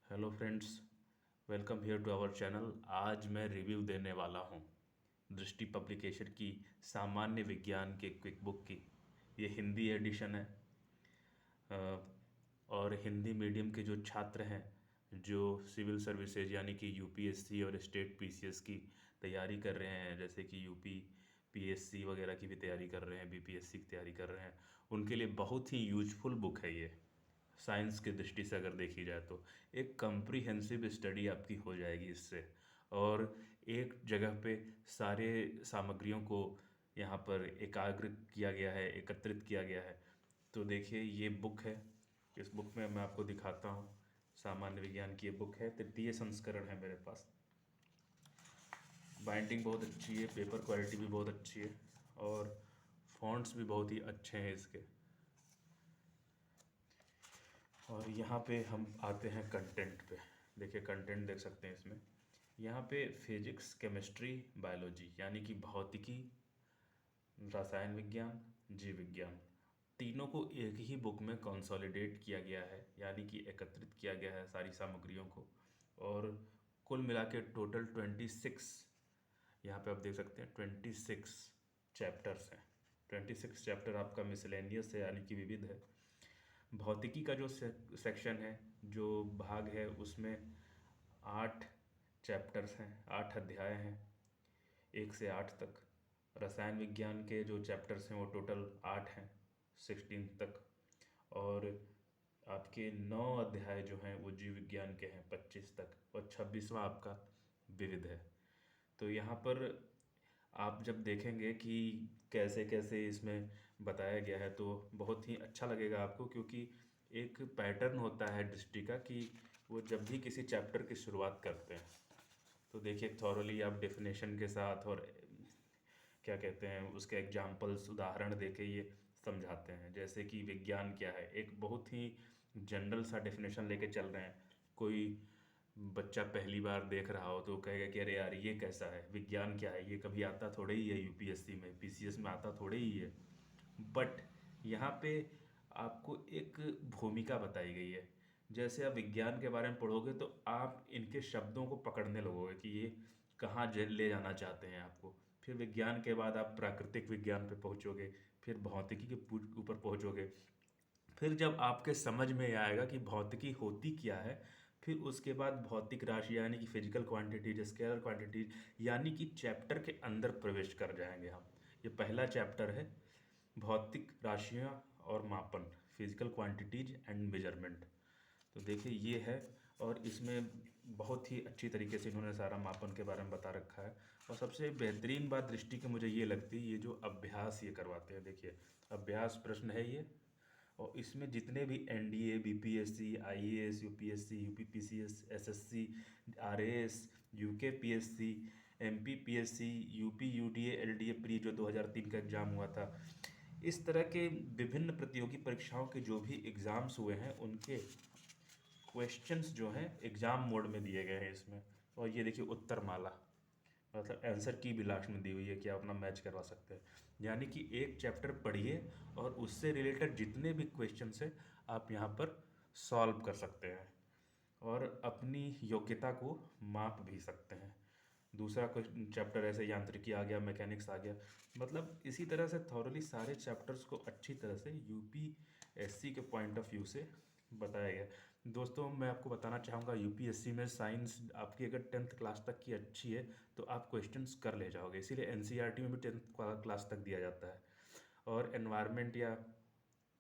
Hello friends, welcome here to our channel. आज मैं review देने वाला हूँ दृष्टि पब्लिकेशन की सामान्य विज्ञान के क्विक बुक की। ये हिंदी एडिशन है। और हिंदी मीडियम के जो छात्र हैं, जो सिविल सर्विसेज यानी कि यूपीएससी और स्टेट पीसीएस की तैयारी कर रहे हैं, जैसे कि यूपी पीएससी वगैरह की भी तैयारी कर रहे हैं, बीपीएससी की तैयारी कर रहे हैं, उनके लिए बहुत ही यूजफुल बुक है ये। साइंस की दृष्टि से अगर देखी जाए तो एक कंप्रीहेंसिव स्टडी आपकी हो जाएगी इससे। और एक जगह पे सारे सामग्रियों को यहाँ पर एकाग्र किया गया है, एकत्रित किया गया है। तो देखिए, ये बुक है। इस बुक में मैं आपको दिखाता हूँ। सामान्य विज्ञान की ये बुक है, तृतीय संस्करण है मेरे पास। बाइंडिंग बहुत अच्छी है, पेपर क्वालिटी भी बहुत अच्छी है, और फॉन्ट्स भी बहुत ही अच्छे हैं इसके। और यहाँ पे हम आते हैं कंटेंट पे। देखिए, कंटेंट देख सकते हैं इसमें। यहाँ पे फिजिक्स, केमिस्ट्री, बायोलॉजी यानी कि भौतिकी, रसायन विज्ञान, जीव विज्ञान, तीनों को एक ही बुक में कंसोलिडेट किया गया है, यानी कि एकत्रित किया गया है सारी सामग्रियों को। और कुल मिला के टोटल 26, यहाँ पे आप देख सकते हैं 26 चैप्टर्स हैं। 26 चैप्टर आपका मिसलेनियस है, यानी कि विविध है। भौतिकी का जो सेक्शन है, जो भाग है, उसमें 8 चैप्टर्स हैं, 8 अध्याय हैं, 1 से 8 तक। रसायन विज्ञान के जो चैप्टर्स हैं वो टोटल 8 हैं, 16 तक। और आपके 9 अध्याय जो हैं वो जीव विज्ञान के हैं, 25 तक। और 26वां आपका विविध है। तो यहाँ पर आप जब देखेंगे कि कैसे कैसे इसमें बताया गया है, तो बहुत ही अच्छा लगेगा आपको, क्योंकि एक पैटर्न होता है दृष्टि का कि वो जब भी किसी चैप्टर की शुरुआत करते हैं तो देखिए, थॉरली आप डेफिनेशन के साथ और क्या कहते हैं उसके एग्जाम्पल्स, उदाहरण देके ये समझाते हैं। जैसे कि विज्ञान क्या है, एक बहुत ही जनरल सा डेफिनेशन लेके चल रहे हैं। कोई बच्चा पहली बार देख रहा हो तो वो कहेगा कि अरे यार, ये कैसा है, विज्ञान क्या है, ये कभी आता थोड़े ही है, यूपीएससी में पीसीएस में आता थोड़े ही है। बट यहाँ पे आपको एक भूमिका बताई गई है। जैसे आप विज्ञान के बारे में पढ़ोगे तो आप इनके शब्दों को पकड़ने लगोगे कि ये कहाँ ले जाना चाहते हैं आपको। फिर विज्ञान के बाद आप प्राकृतिक विज्ञान पे पहुँचोगे, फिर भौतिकी के ऊपर पहुँचोगे। फिर जब आपके समझ में आएगा कि भौतिकी होती क्या है, फिर उसके बाद भौतिक राशि यानी कि फिजिकल क्वांटिटीज, स्केलर क्वांटिटीज, यानी कि चैप्टर के अंदर प्रवेश कर जाएंगे हम। ये पहला चैप्टर है, भौतिक राशियाँ और मापन, फिजिकल क्वांटिटीज एंड मेजरमेंट। तो देखिए, ये है। और इसमें बहुत ही अच्छी तरीके से इन्होंने सारा मापन के बारे में बता रखा है। और सबसे बेहतरीन बात दृष्टि की मुझे ये लगती है, ये जो अभ्यास ये करवाते हैं। देखिए, अभ्यास प्रश्न है ये। और इसमें जितने भी NDA, BPSC, IAS, UPSC, UPPCS, SSC, RAS, UKPSC, MPPSC, UP UDA, LDA pre जो 2003 का एग्ज़ाम हुआ था, इस तरह के विभिन्न प्रतियोगी परीक्षाओं के जो भी एग्ज़ाम्स हुए हैं, उनके क्वेश्चंस जो हैं एग्ज़ाम मोड में दिए गए हैं इसमें। और ये देखिए, उत्तर माला, मतलब आंसर की भी लास्ट में दी हुई है कि आप अपना मैच करवा सकते हैं। यानी कि एक चैप्टर पढ़िए और उससे रिलेटेड जितने भी क्वेश्चंस हैं आप यहाँ पर सॉल्व कर सकते हैं, और अपनी योग्यता को माप भी सकते हैं। दूसरा क्वेश्चन चैप्टर ऐसे यांत्रिकी आ गया, मैकेनिक्स आ गया। मतलब इसी तरह से थॉरली सारे चैप्टर्स को अच्छी तरह से यूपीएससी के पॉइंट ऑफ व्यू से बताया गया। दोस्तों, मैं आपको बताना चाहूँगा, यूपीएससी में साइंस आपकी अगर 10th क्लास तक की अच्छी है तो आप क्वेश्चंस कर ले जाओगे। इसीलिए एनसीईआरटी में भी 10th क्लास तक दिया जाता है। और एनवायरनमेंट या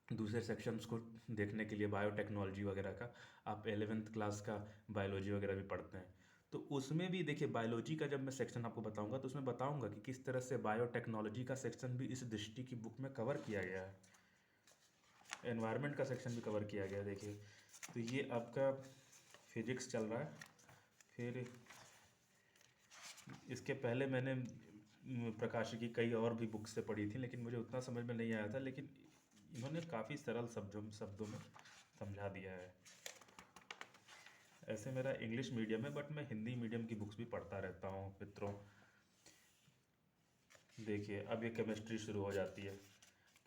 दूसरे सेक्शंस को देखने के लिए बायोटेक्नोलॉजी वगैरह का आप 11th क्लास का बायोलॉजी वगैरह भी पढ़ते हैं। तो उसमें भी देखिए, बायोलॉजी का जब मैं सेक्शन आपको बताऊंगा तो उसमें बताऊंगा कि किस तरह से बायोटेक्नोलॉजी का सेक्शन भी इस दृष्टि की बुक में कवर किया गया है। एनवायरनमेंट का सेक्शन भी कवर किया गया है। देखिए, तो ये आपका फिजिक्स चल रहा है। फिर इसके पहले मैंने प्रकाश की कई और भी बुक्स से पढ़ी थी, लेकिन मुझे उतना समझ में नहीं आया था, लेकिन इन्होंने काफ़ी सरल शब्दों में समझा दिया है। ऐसे मेरा इंग्लिश मीडियम है, बट मैं हिंदी मीडियम की बुक्स भी पढ़ता रहता हूँ मित्रों। देखिए, अब ये केमिस्ट्री शुरू हो जाती है।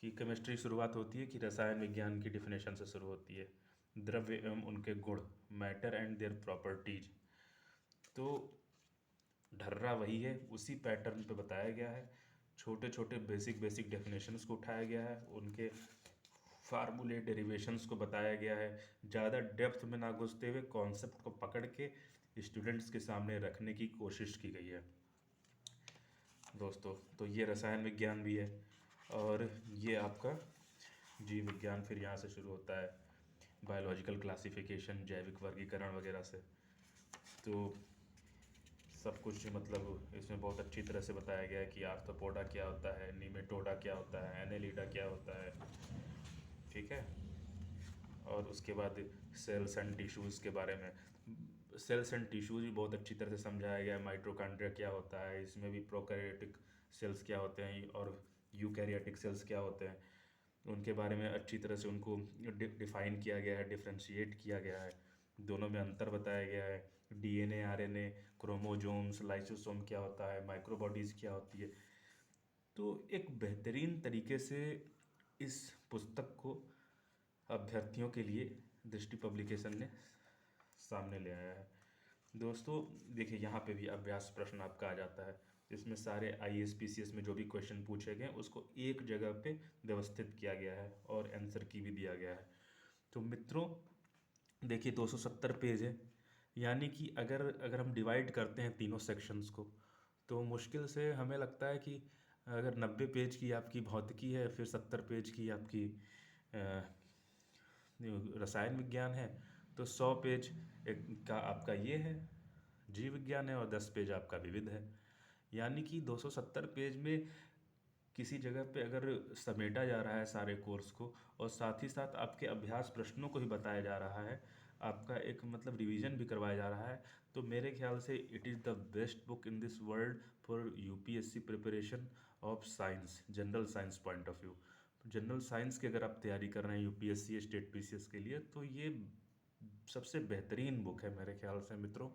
कि केमिस्ट्री शुरुआत होती है कि रसायन विज्ञान की डिफिनेशन से शुरू होती है। द्रव्य एवं उनके गुण, मैटर एंड देयर प्रॉपर्टीज। तो ढर्रा वही है, उसी पैटर्न पे बताया गया है। छोटे छोटे बेसिक बेसिक डेफिनेशंस को उठाया गया है, उनके फार्मूले डेरिवेशंस को बताया गया है। ज़्यादा डेप्थ में ना घुसते हुए कॉन्सेप्ट को पकड़ के स्टूडेंट्स के सामने रखने की कोशिश की गई है दोस्तों। तो ये रसायन विज्ञान भी है, और ये आपका जीव विज्ञान फिर यहाँ से शुरू होता है, बायोलॉजिकल क्लासिफिकेशन, जैविक वर्गीकरण वगैरह से। तो सब कुछ मतलब इसमें बहुत अच्छी तरह से बताया गया है कि आर्थ्रोपोडा क्या होता है, निमेटोडा क्या होता है, एनेलिडा क्या होता है, ठीक है। और उसके बाद सेल्स एंड टिश्यूज़ के बारे में, सेल्स एंड टिश्यूज़ भी बहुत अच्छी तरह से समझाया गया है। माइटोकॉन्ड्रिया क्या होता है, इसमें भी प्रोकैरियोटिक सेल्स क्या होते हैं और यूकैरियोटिक सेल्स क्या होते हैं, उनके बारे में अच्छी तरह से उनको डिफाइन किया गया है, डिफ्रेंशिएट किया गया है, दोनों में अंतर बताया गया है। डीएनए, आरएनए, क्रोमोजोम्स, लाइसोसोम क्या होता है, माइक्रोबॉडीज़ क्या होती है। तो एक बेहतरीन तरीके से इस पुस्तक को अभ्यर्थियों के लिए दृष्टि पब्लिकेशन ने सामने ले आया है दोस्तों। देखिए यहाँ पे भी अभ्यास प्रश्न आपका आ जाता है, इसमें सारे आईएएस पीसीएस में जो भी क्वेश्चन पूछे गए उसको एक जगह पे व्यवस्थित किया गया है और आंसर की भी दिया गया है। तो मित्रों देखिए 270 पेज है, यानी कि अगर अगर हम डिवाइड करते हैं तीनों सेक्शंस को, तो मुश्किल से हमें लगता है कि अगर 90 पेज की आपकी भौतिकी है, फिर 70 पेज की आपकी रसायन विज्ञान है, तो 100 पेज का आपका ये है जीव विज्ञान है, और 10 पेज आपका विविध है। यानी कि 270 पेज में किसी जगह पे अगर समेटा जा रहा है सारे कोर्स को, और साथ ही साथ आपके अभ्यास प्रश्नों को भी बताया जा रहा है, आपका एक मतलब रिवीजन भी करवाया जा रहा है, तो मेरे ख्याल से it is the best book in this world for UPSC preparation of science, general science point of view. General science की अगर आप तैयारी कर रहे हैं यूपीएससी स्टेट पीसीएस के लिए, तो ये सबसे बेहतरीन बुक है मेरे ख्याल से मित्रों,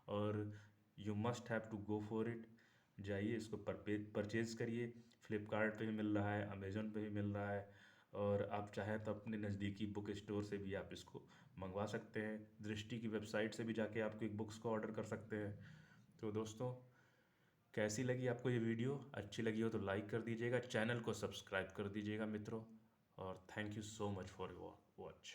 और you must have to go for it. जाइए इसको परचेज़ करिए, फ्लिपकार्ट पे भी मिल रहा है, अमेज़न पे भी मिल रहा है, और आप चाहें तो अपने नज़दीकी बुक स्टोर से भी आप इसको मंगवा सकते हैं। दृष्टि की वेबसाइट से भी जाके आप क्विक बुक्स को ऑर्डर कर सकते हैं। तो दोस्तों कैसी लगी आपको ये वीडियो? अच्छी लगी हो तो लाइक कर दीजिएगा, चैनल को सब्सक्राइब कर दीजिएगा मित्रों, और thank you so much for your watch.